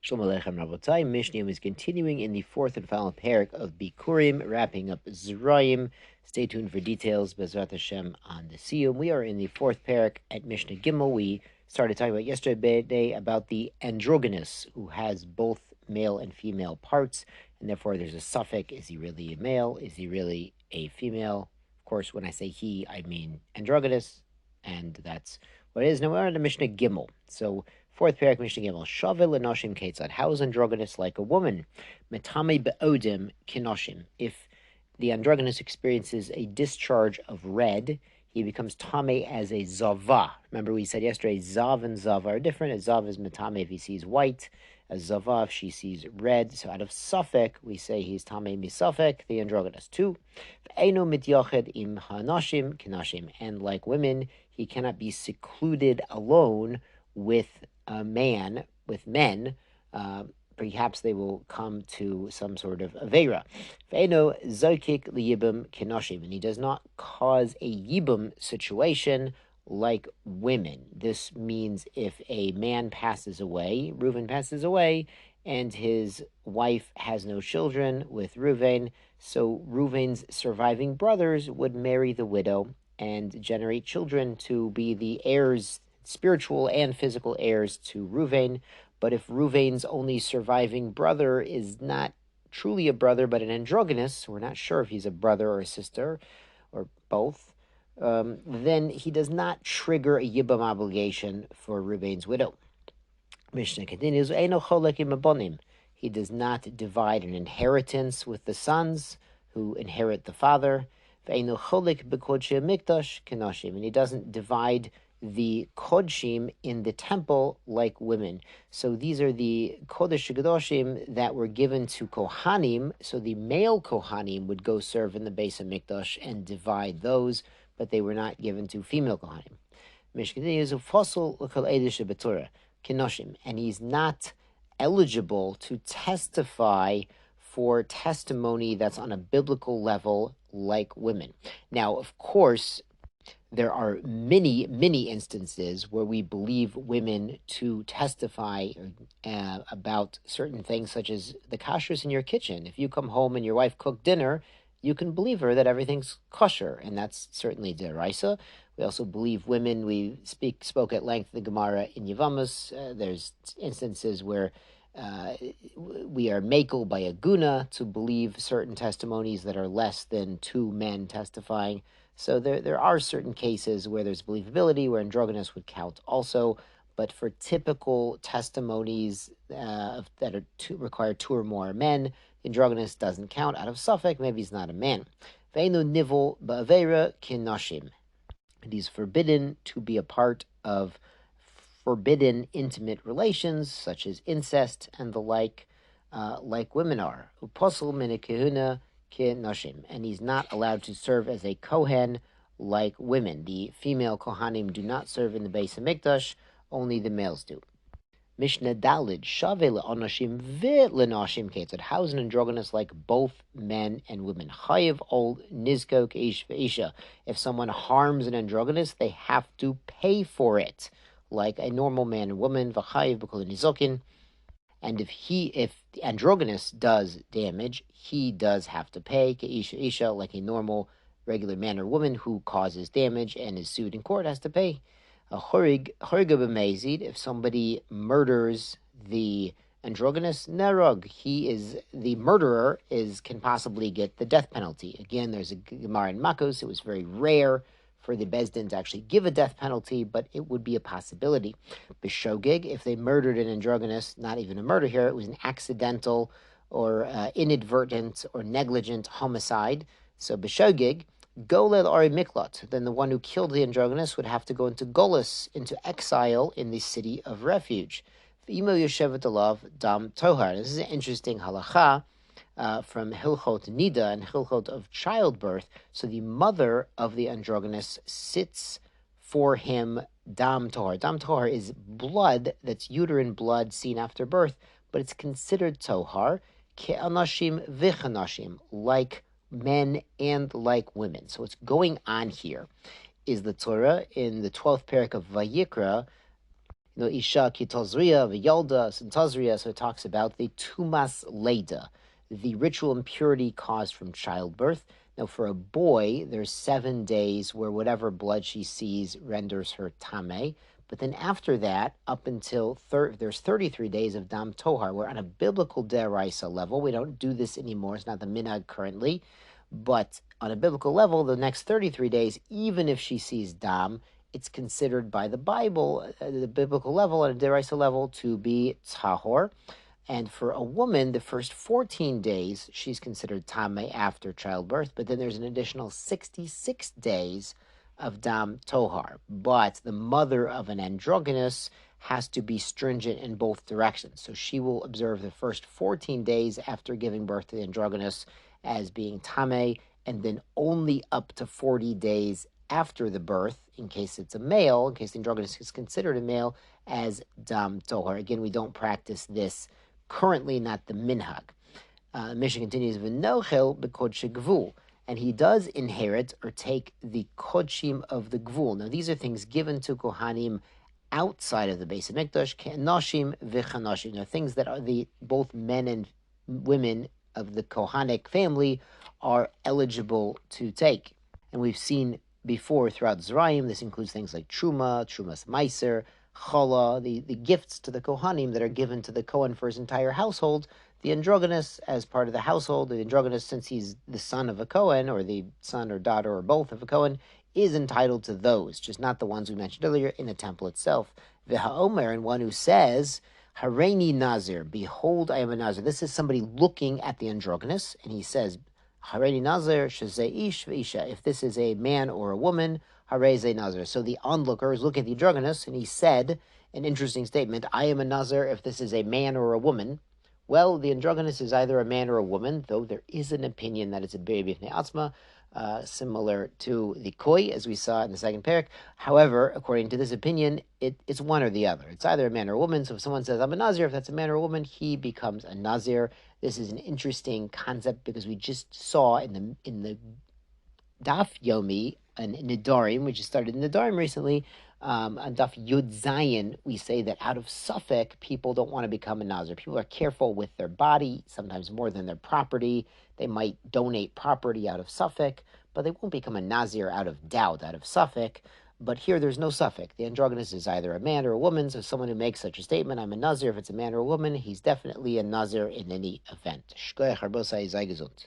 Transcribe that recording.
Shalom Aleichem Rabotai. Mishnah is continuing in the fourth and final parak of Bikkurim, wrapping up Zerayim. Stay tuned for details, Bezrat Hashem, on the Siyum. We are in the fourth parak at Mishnah Gimel. We started talking about yesterday about the androgynous, who has both male and female parts, and therefore there's a suffix. Is he really a male? Is he really a female? Of course, when I say he, I mean androgynous, and that's what it is. Now we're on the Mishnah Gimel. So, fourth parak, Mishnah Gimel. Shave lenoshim ketzad. How is androgynous like a woman? Metame be'odim kenoshim. If the androgynous experiences a discharge of red, he becomes tame as a zava. Remember we said yesterday, zav and zava are different. A zav is metame if he sees white. A zava if she sees red. So out of suffix, we say he's tame misafek, the androgynous. 2. Eino mityached im hanashim kenashim. And like women, he cannot be secluded alone with a man, with men. Perhaps they will come to some sort of avera. Ve'eno zokik liyibum kenoshim, and he does not cause a yibum situation like women. This means if a man passes away, Reuven passes away, and his wife has no children with Reuven, so Reuven's surviving brothers would marry the widow and generate children to be the heirs, spiritual and physical heirs to Reuven. But if Reuven's only surviving brother is not truly a brother but an androgynous, we're not sure if he's a brother or a sister or both, then he does not trigger a yibam obligation for Reuven's widow. Mishnah continues, Eino cholek im abonim. He does not divide an inheritance with the sons who inherit the father. Ve'eino cholek bekodshei mikdash kenoshim. And he doesn't divide the kodshim in the temple like women. So these are the kodesh gedoshim that were given to kohanim. So the male kohanim would go serve in the Beis HaMikdash and divide those, but they were not given to female kohanim. Mishnah is a fossil kenoshim, and he's not eligible to testify for testimony that's on a biblical level like women. Now, of course, there are many instances where we believe women to testify about certain things, such as the kashrus in your kitchen. If you come home and your wife cooked dinner, you can believe her that everything's kosher, and that's certainly deraisa. We also believe women. We spoke at length the Gemara in Yevamos. There's instances where we are makel by a guna to believe certain testimonies that are less than two men testifying. So there are certain cases where there's believability, where androgynous would count also, but for typical testimonies that are require two or more men, androgynous doesn't count. Out of suffix, maybe he's not a man. Ve'enu nivel ba'avera kinashim. And he's forbidden to be a part of forbidden intimate relations, such as incest and the like women are. Uposel min kehuna kinashim, and he's not allowed to serve as a kohen like women. The female kohanim do not serve in the Beis HaMikdash, only the males do. Mishnah Dalid, Shave le'anashim ve'lenashim ketzad. How is an androgynous like both men and women? Chayiv ol nizkok ish ve'isha. If someone harms an androgynous, they have to pay for it, like a normal man and woman. V'chayiv b'kol nizokin. And if the androgynous does damage, he does have to pay, ke'isha isha, like a normal, regular man or woman who causes damage and is sued in court has to pay. A horiga b'mezid, if somebody murders the androgynous, nerog, the murderer can possibly get the death penalty. Again, there's a Gemara in Makos. It was very rare for the Bezdin to actually give a death penalty, but it would be a possibility. B'shogeg, if they murdered an androgynous, not even a murder here, it was an accidental or inadvertent or negligent homicide. So b'shogeg, golel ari miklat, then the one who killed the androgynous would have to go into golus, into exile in the city of refuge. V'imo yoshevet alav dam tohar. This is an interesting halacha from Hilchot Nida and Hilchot of childbirth. So the mother of the androgynous sits for him dam tohar. Dam tohar is blood, that's uterine blood seen after birth, but it's considered tohar, ke'anashim v'chanashim, like men and like women. So what's going on here is the Torah in the 12th parak of Vayikra Isha kitazriya v'yalda sintazriya. So it talks about the tumas leda, the ritual impurity caused from childbirth. Now, for a boy, there's 7 days where whatever blood she sees renders her tameh. But then after that, up until there's 33 days of dam tohar. We're on a biblical deraisa level. We don't do this anymore. It's not the minhag currently. But on a biblical level, the next 33 days, even if she sees dam, it's considered by the Bible, the biblical level, at a deraisa level, to be tahor. And for a woman, the first 14 days, she's considered tameh after childbirth, but then there's an additional 66 days of dam tohar. But the mother of an androgynous has to be stringent in both directions. So she will observe the first 14 days after giving birth to the androgynous as being tameh, and then only up to 40 days after the birth, in case it's a male, in case the androgynous is considered a male, as dam tohar. Again, we don't practice this currently, not the minhag. Mishnah continues, v'nochel b'kodshe gvul, and he does inherit or take the kodshim of the gvul. Now, these are things given to kohanim outside of the Beis Hamikdash, ke'anoshim v'chanoshim. Now, things that are both men and women of the kohanic family are eligible to take. And we've seen before throughout Zerayim, this includes things like Truma, Trumas Meiser, Chala, the gifts to the Kohanim that are given to the Kohen for his entire household. The androgynous, as part of the household, the androgynous, since he's the son of a Kohen, or the son or daughter or both of a Kohen, is entitled to those, just not the ones we mentioned earlier in the temple itself. V'ha'omer, and one who says, Hareini Nazir, behold, I am a Nazir. This is somebody looking at the androgynous, and he says, Hareini Nazir, shezei ish v'isha. If this is a man or a woman, harei Nazir. So the onlooker is looking at the androgynous, and he said an interesting statement, I am a Nazir if this is a man or a woman. Well, the androgynous is either a man or a woman, though there is an opinion that it's a baby b'fnei atzma, similar to the koi, as we saw in the second parak. However, according to this opinion, it's one or the other. It's either a man or a woman. So if someone says, I'm a Nazir, if that's a man or a woman, he becomes a Nazir. This is an interesting concept because we just saw in the Daf Yomi and Nidarim, we just started Nidarim recently, on Daf Yud Zayin, we say that out of Suffolk, people don't want to become a Nazir. People are careful with their body, sometimes more than their property. They might donate property out of Suffolk, but they won't become a Nazir out of doubt, out of Suffolk. But here there's no Suffolk. The androgynous is either a man or a woman, so someone who makes such a statement, I'm a Nazir, if it's a man or a woman, he's definitely a Nazir in any event. Shkoyach Arbosai, sei gesund.